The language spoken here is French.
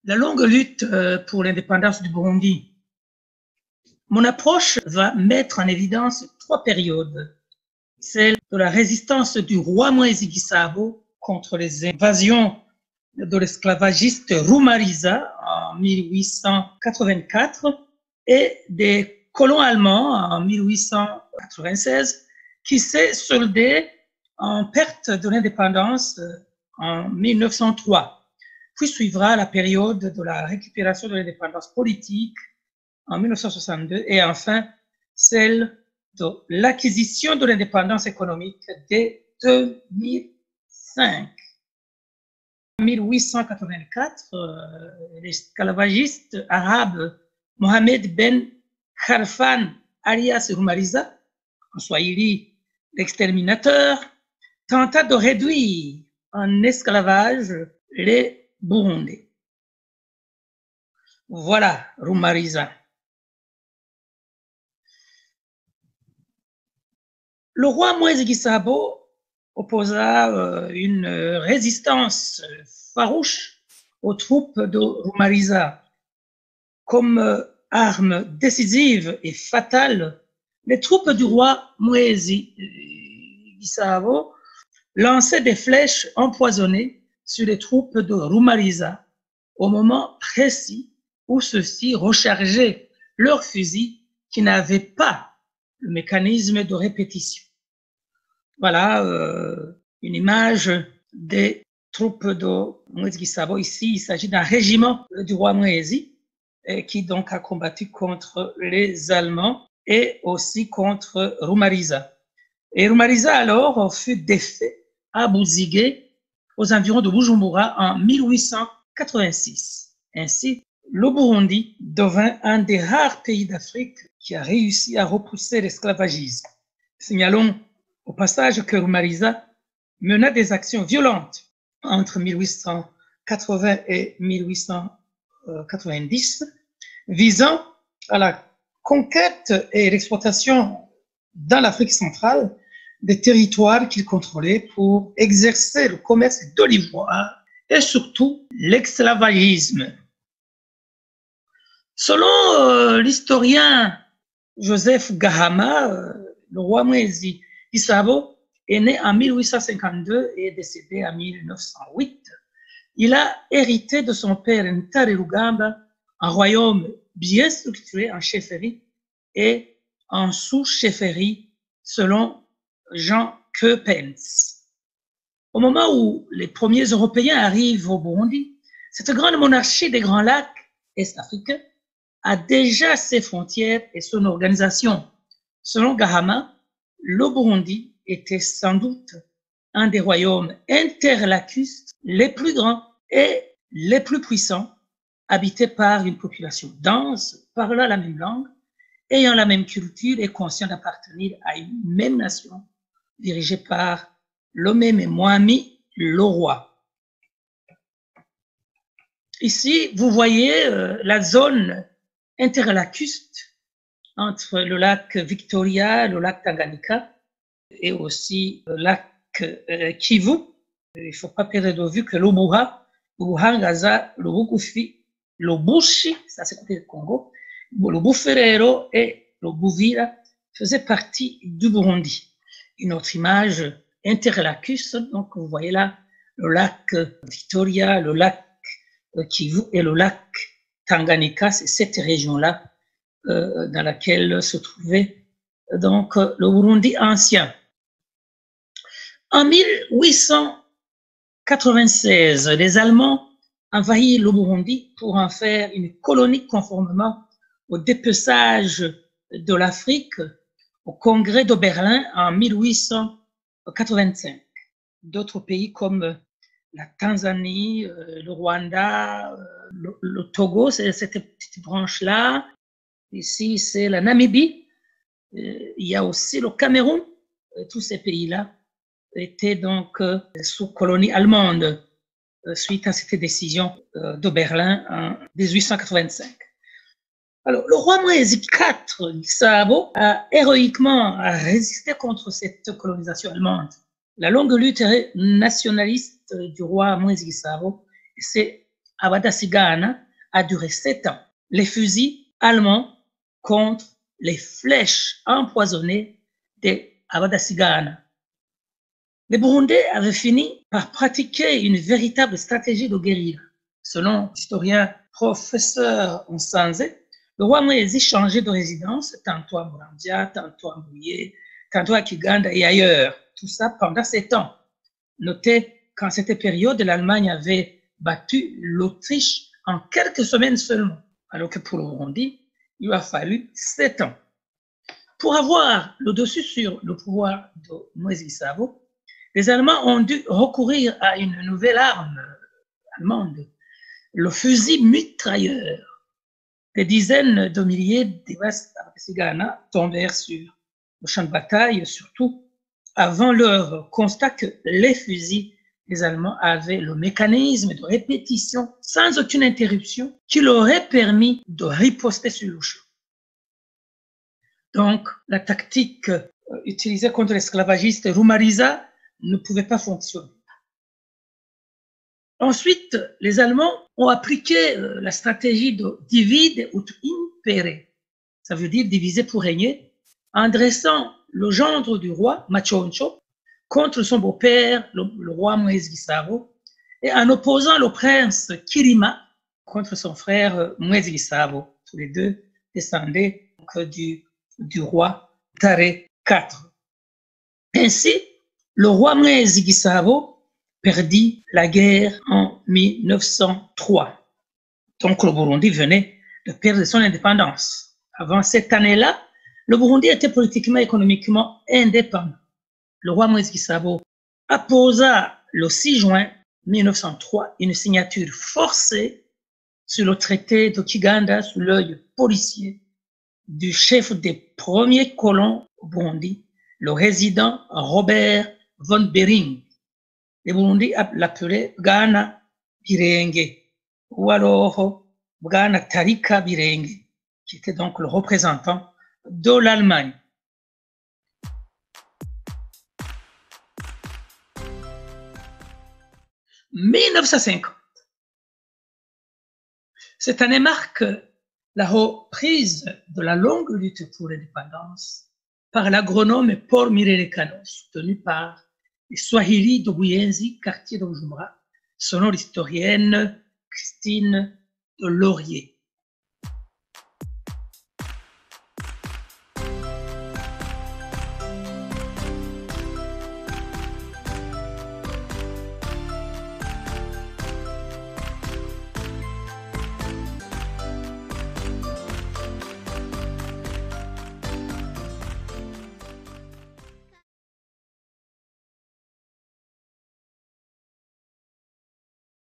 La longue lutte pour l'indépendance du Burundi. Mon approche va mettre en évidence trois périodes. Celle de la résistance du roi Mwezi Gisabo contre les invasions de l'esclavagiste Rumariza en 1884 et des colons allemands en 1896 qui s'est soldée en perte de l'indépendance en 1903. Puis suivra la période de la récupération de l'indépendance politique en 1962 et enfin celle de l'acquisition de l'indépendance économique dès 2005. En 1884, l'esclavagiste arabe Mohamed Ben Khalfan alias Rumariza, en swahili l'exterminateur, tenta de réduire en esclavage les Burundais. Voilà Rumariza. Le roi Mwezi Gisabo opposa une résistance farouche aux troupes de Rumariza. Comme arme décisive et fatale, les troupes du roi Mwezi Gisabo lançaient des flèches empoisonnées sur les troupes de Rumariza au moment précis où ceux-ci rechargeaient leurs fusils qui n'avaient pas le mécanisme de répétition. Voilà une image des troupes de Mwezi Gisabo. Ici, il s'agit d'un régiment du roi Mwezi qui donc a combattu contre les Allemands et aussi contre Rumariza. Et Rumariza alors fut défait à Buzige aux environs de Bujumbura en 1886. Ainsi, le Burundi devint un des rares pays d'Afrique qui a réussi à repousser l'esclavagisme. Signalons au passage que Rumariza mena des actions violentes entre 1880 et 1890 visant à la conquête et l'exploitation dans l'Afrique centrale des territoires qu'il contrôlait pour exercer le commerce de l'ivoire et surtout l'esclavagisme. Selon l'historien Joseph Gahama, le roi Mwezi Gisabo est né en 1852 et est décédé en 1908. Il a hérité de son père Ntare Rugamba un royaume bien structuré en chefferie et en sous-chefferie selon Jean Keupens. Au moment où les premiers Européens arrivent au Burundi, cette grande monarchie des Grands Lacs est-africains a déjà ses frontières et son organisation. Selon Gahama, le Burundi était sans doute un des royaumes interlacustes les plus grands et les plus puissants, habités par une population dense, parlant la même langue, ayant la même culture et conscient d'appartenir à une même nation, dirigée par Lomé Mwami, le roi. Ici, vous voyez la zone interlacuste entre le lac Victoria, le lac Tanganyika et aussi le lac Kivu. Il ne faut pas perdre de vue que l'Obuha, le Buhangaza, le Bukufi, le Bushi, ça c'est côté du Congo, le Buferero et le Buvira faisaient partie du Burundi. Une autre image interlacuste, donc vous voyez là le lac Victoria, le lac Kivu et le lac Tanganyika, c'est cette région-là dans laquelle se trouvait donc le Burundi ancien. En 1896, les Allemands envahirent le Burundi pour en faire une colonie conformément au dépeçage de l'Afrique au congrès de Berlin en 1885. D'autres pays comme la Tanzanie, le Rwanda, le Togo, c'est cette petite branche-là. Ici, c'est la Namibie. Il y a aussi le Cameroun. Tous ces pays-là étaient donc sous colonie allemande suite à cette décision de Berlin en 1885. Alors, le roi Mwezi IV Gisabo a héroïquement résisté contre cette colonisation allemande. La longue lutte nationaliste du roi Mwezi Gisabo s'est Abadasigana a duré 7 ans. Les fusils allemands contre les flèches empoisonnées des Abadasigana. Les Burundais avaient fini par pratiquer une véritable stratégie de guérilla. Selon l'historien professeur Nsanze, le roi Mwezi changeait de résidence, tantôt à Muramvya, tantôt à Mbuye, tantôt à Kiganda et ailleurs. Tout ça pendant 7 ans. Notez qu'en cette période, l'Allemagne avait battu l'Autriche en quelques semaines seulement, alors que pour le Burundi, il a fallu 7 ans. Pour avoir le dessus sur le pouvoir de Moïse Gisabo, les Allemands ont dû recourir à une nouvelle arme allemande, le fusil mitrailleur. Des dizaines de milliers d'Abadasigana tombèrent sur le champ de bataille, surtout avant leur constat que les fusils des Allemands avaient le mécanisme de répétition sans aucune interruption qui leur aurait permis de riposter sur le champ. Donc, la tactique utilisée contre l'esclavagiste Rumariza ne pouvait pas fonctionner. Ensuite, les Allemands ont appliqué la stratégie de divide ut impere, ça veut dire diviser pour régner, en dressant le gendre du roi, Machoncho, contre son beau-père, le roi Mwezi Gisabo, et en opposant le prince Kirima contre son frère Mwezi Gisabo. Tous les deux descendaient du roi Tare IV. Ainsi, le roi Mwezi Gisabo perdit la guerre en 1903. Donc le Burundi venait de perdre son indépendance. Avant cette année-là, le Burundi était politiquement et économiquement indépendant. Le roi Moïse Gisabo apposa le 6 juin 1903 une signature forcée sur le traité de Kiganda sous l'œil policier du chef des premiers colons au Burundi, le résident Robert von Bering. Les Burundi l'appelaient Bwana Birenge, ou alors Bwana Tarika Birenge, qui était donc le représentant de l'Allemagne. « 1950. Cette année marque la reprise de la longue lutte pour l'indépendance par l'agronome Paul Mirelekano, soutenu par les Swahili de Buyenzi, quartier de Bujumbura, selon l'historienne Christine de Laurier.